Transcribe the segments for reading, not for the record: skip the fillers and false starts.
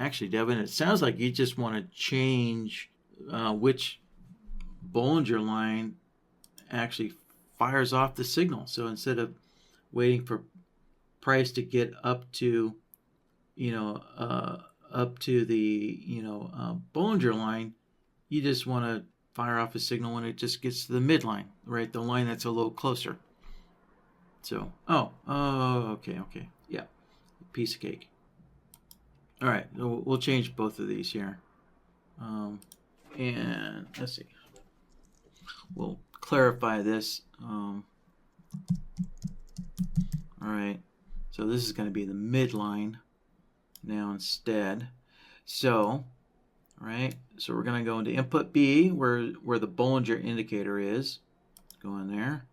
actually, Devin, it sounds like you just want to change which Bollinger line actually fires off the signal. So instead of waiting for price to get up to, up to the, Bollinger line, you just want to fire off a signal when it just gets to the midline, right? The line that's a little closer. So, okay, yeah, piece of cake. All right, so we'll change both of these here, and let's see. We'll clarify this. All right, so this is going to be the midline now instead. So, all right, so we're going to go into input B where the Bollinger indicator is. Go in there,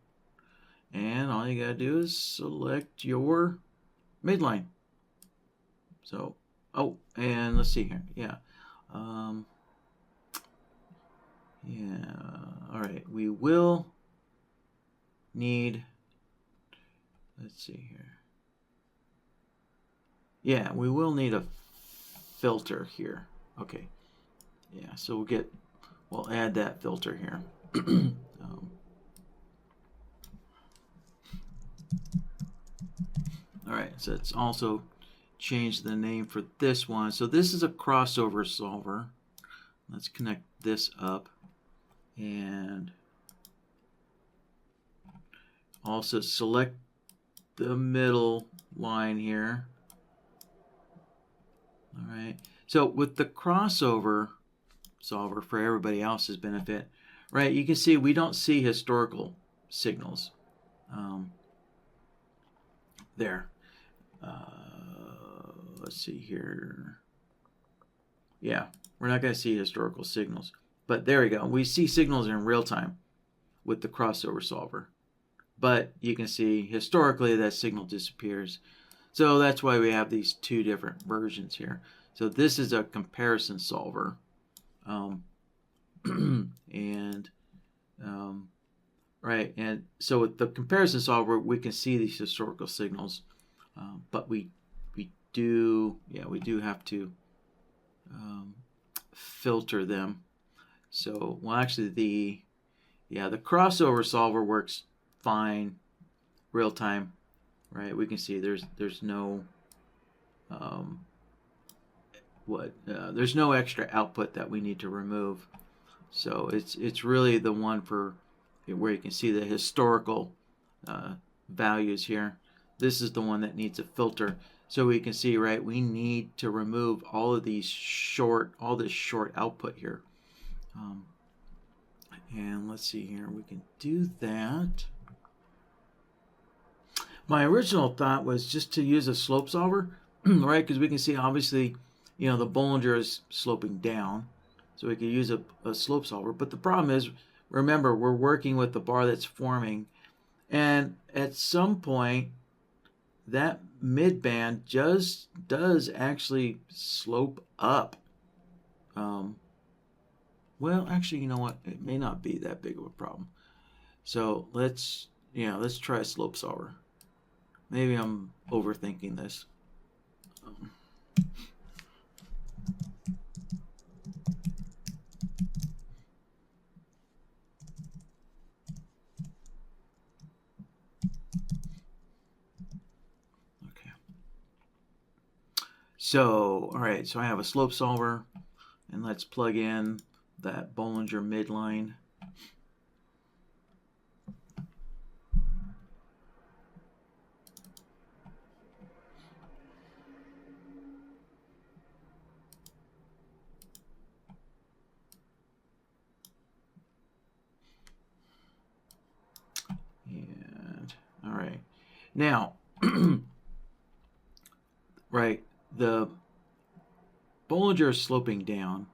and all you got to do is select your midline. So, and let's see here. Yeah. All right. We will need, let's see here. Yeah, we will need a filter here. Okay. Yeah, so we'll add that filter here. All right, so it's also change the name for this one. So this is a crossover solver. Let's connect this up and also select the middle line here. All right, so with the crossover solver, for everybody else's benefit, right, you can see we don't see historical signals there. Let's see here. Yeah, we're not going to see historical signals. But there we go. We see signals in real time with the crossover solver. But you can see historically that signal disappears. So that's why we have these two different versions here. So this is a comparison solver. Right, and so with the comparison solver, we can see these historical signals. But we do have to filter them. So, well, actually, the crossover solver works fine, real time, right? We can see there's no there's no extra output that we need to remove. So it's really the one for where you can see the historical values here. This is the one that needs a filter. So we can see, right, we need to remove all of these all this short output here. And let's see here, we can do that. My original thought was just to use a slope solver, right? Because we can see, obviously, the Bollinger is sloping down. So we could use a slope solver. But the problem is, remember, we're working with the bar that's forming. And at some point, that midband just does actually slope up. Well, actually, you know what? It may not be that big of a problem. So let's try a slope solver. Maybe I'm overthinking this. So, all right, so I have a slope solver, and let's plug in that Bollinger midline. And, all right, now, right, the Bollinger is sloping down,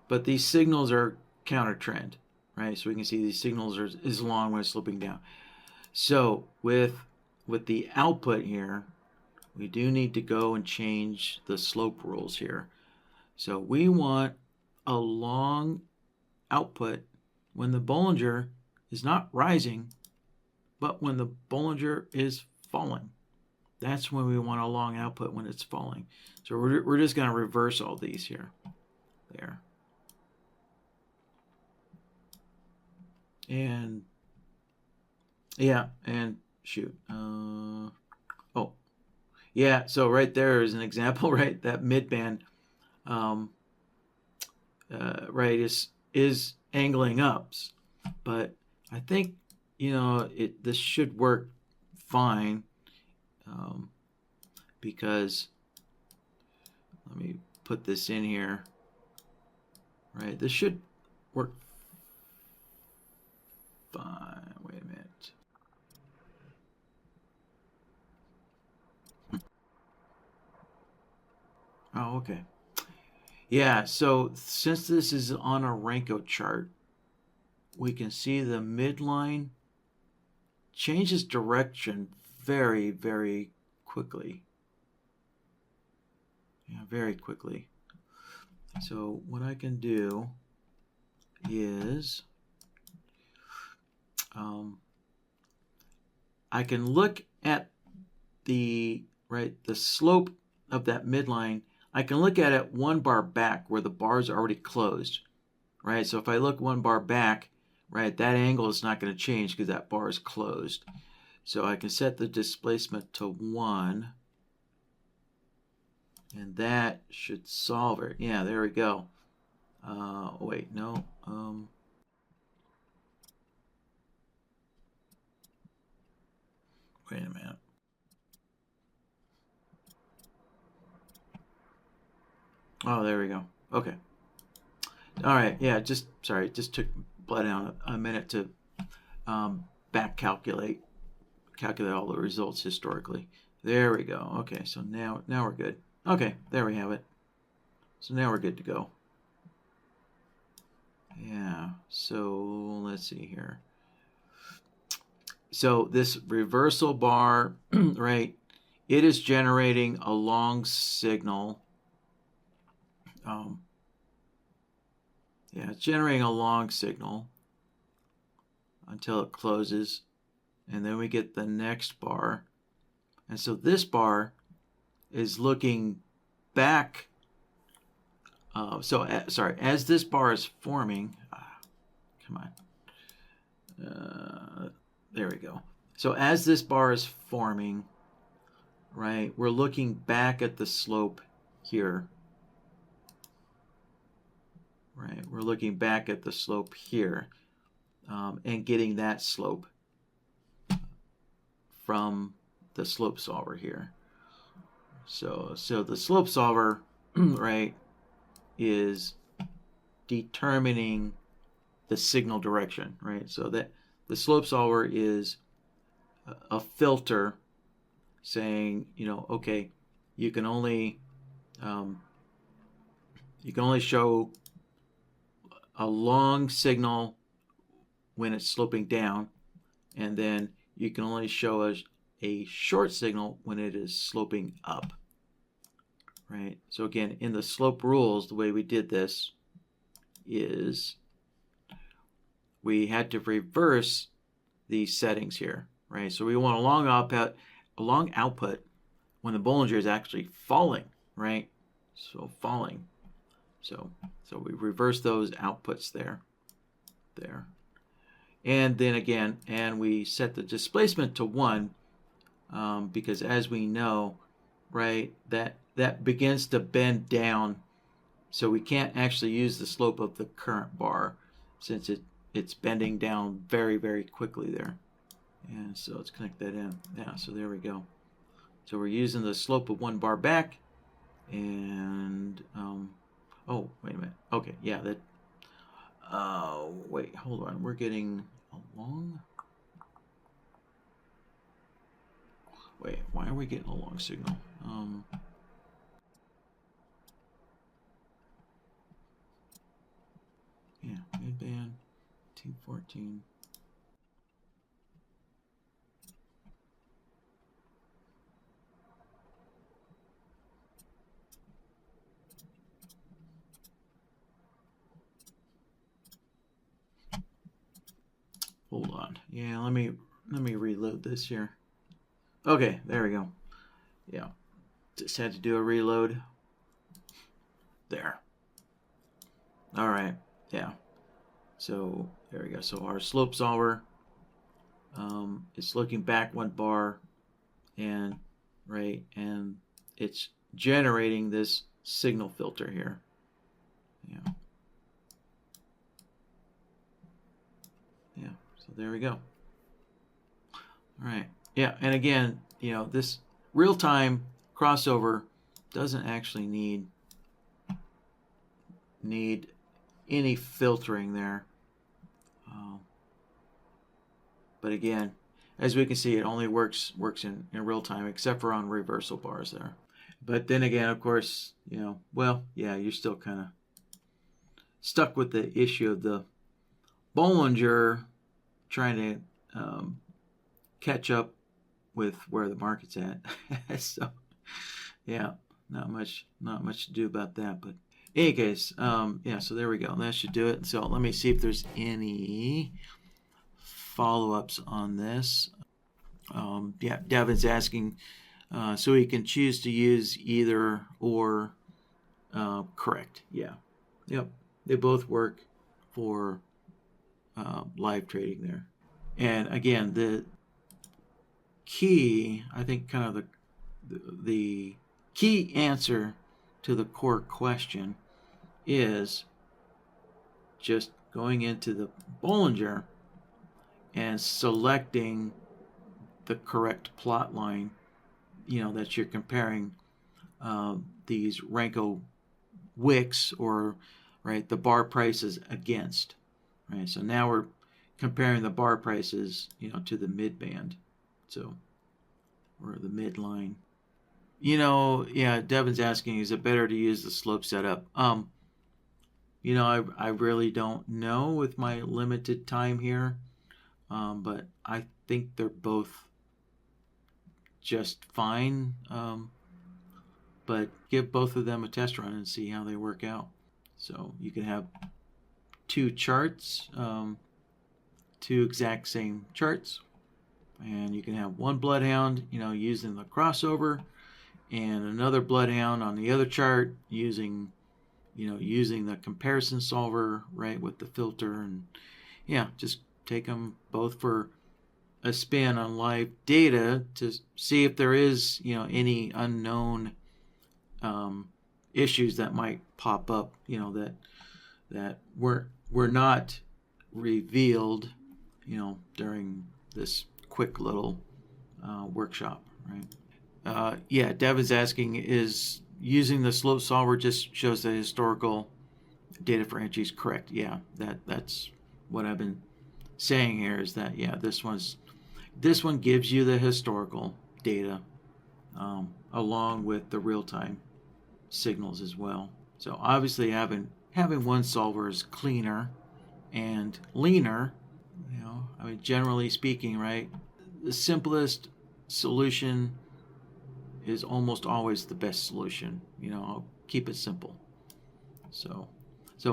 but these signals are countertrend, right? So we can see these signals is long when it's sloping down. So with the output here, we do need to go and change the slope rules here. So we want a long output when the Bollinger is not rising, but when the Bollinger is falling. That's when we want a long output when it's falling. So we're just going to reverse all these here. There. And yeah, and shoot. Oh, yeah. So right there is an example, right? That midband, right, is angling up, but I think this should work fine, because let me put this in here. Right, this should work fine. Wait a minute. Oh, okay. Yeah, so since this is on a Renko chart, we can see the midline changes direction very, very quickly. Yeah, very quickly. So what I can do is I can look at the slope of that midline. I can look at it one bar back where the bars are already closed, right? So if I look one bar back, right, that angle is not going to change because that bar is closed. So I can set the displacement to 1, and that should solve it. Yeah, there we go. Wait, no. Wait a minute. Oh, there we go. Okay. All right. Yeah, sorry, it just took BloodHound a minute to back calculate all the results historically. There we go. Okay, so now we're good. Okay, there we have it. So now we're good to go. Yeah, so let's see here. So this reversal bar, right, it is generating a long signal. Yeah, it's generating a long signal until it closes, and then we get the next bar. And so this bar is looking back. As this bar is forming, come on, there we go. So as this bar is forming, right, we're looking back at the slope here. Right, we're looking back at the slope here, and getting that slope from the slope solver here. So the slope solver, right, is determining the signal direction, right? So that the slope solver is a filter saying, okay, you can only show a long signal when it's sloping down, and then you can only show a short signal when it is sloping up, right? So again, in the slope rules, the way we did this is we had to reverse these settings here, right? So we want a long output when the Bollinger is actually falling, right? So falling. So we reverse those outputs there. And then again, and we set the displacement to 1, because as we know, right, that begins to bend down. So we can't actually use the slope of the current bar since it's bending down very, very quickly there. And so let's connect that in. Yeah, so there we go. So we're using the slope of 1 bar back, and oh, wait a minute. Okay, yeah, that. Wait, hold on. We're getting a long. Wait, why are we getting a long signal? Yeah, midband, 214. Hold on. Yeah, let me reload this here. Okay, there we go. Yeah, just had to do a reload. There. All right. Yeah. So there we go. So our slope solver, it's looking back one bar, and right, and it's generating this signal filter here. Yeah. Yeah. So there we go. All right. Yeah. And again, you know, this real-time crossover doesn't actually need any filtering there. But again, as we can see, it only works in real time, except for on reversal bars there. But then again, of course, you know, well, yeah, you're still kind of stuck with the issue of the Bollinger trying to catch up with where the market's at. So, yeah, not much to do about that. But in any case, yeah, so there we go. That should do it. So let me see if there's any follow-ups on this. Yeah, Devin's asking, so he can choose to use either or. Correct. Yeah. Yep. They both work for live trading there. And again, the key, I think, kind of the key answer to the core question is just going into the Bollinger and selecting the correct plot line, you know, that you're comparing these Renko Wicks, or right, the bar prices against, right? So now we're comparing the bar prices, you know, to the mid band, so, or the midline. You know, yeah, Devin's asking, is it better to use the slope setup? You know, I really don't know with my limited time here. But I think they're both just fine. But give both of them a test run and see how they work out. So you can have two charts, two exact same charts, and you can have one bloodhound, you know, using the crossover, and another bloodhound on the other chart using, you know, using the comparison solver, right, with the filter. And yeah, just take them both for a spin on live data to see if there is, you know, any unknown issues that might pop up, you know, that were not revealed, you know, during this quick little workshop, right? Yeah, Dev is asking, is using the slope solver just shows the historical data for entries? Correct. Yeah, that's what I've been saying here, is that, yeah, this one gives you the historical data along with the real-time signals as well. So obviously having one solver is cleaner and leaner. You know, I mean, generally speaking, right, the simplest solution is almost always the best solution. You know, I'll keep it simple. So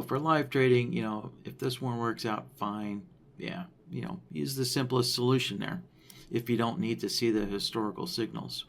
for live trading, you know, if this one works out fine, yeah, you know, use the simplest solution there if you don't need to see the historical signals.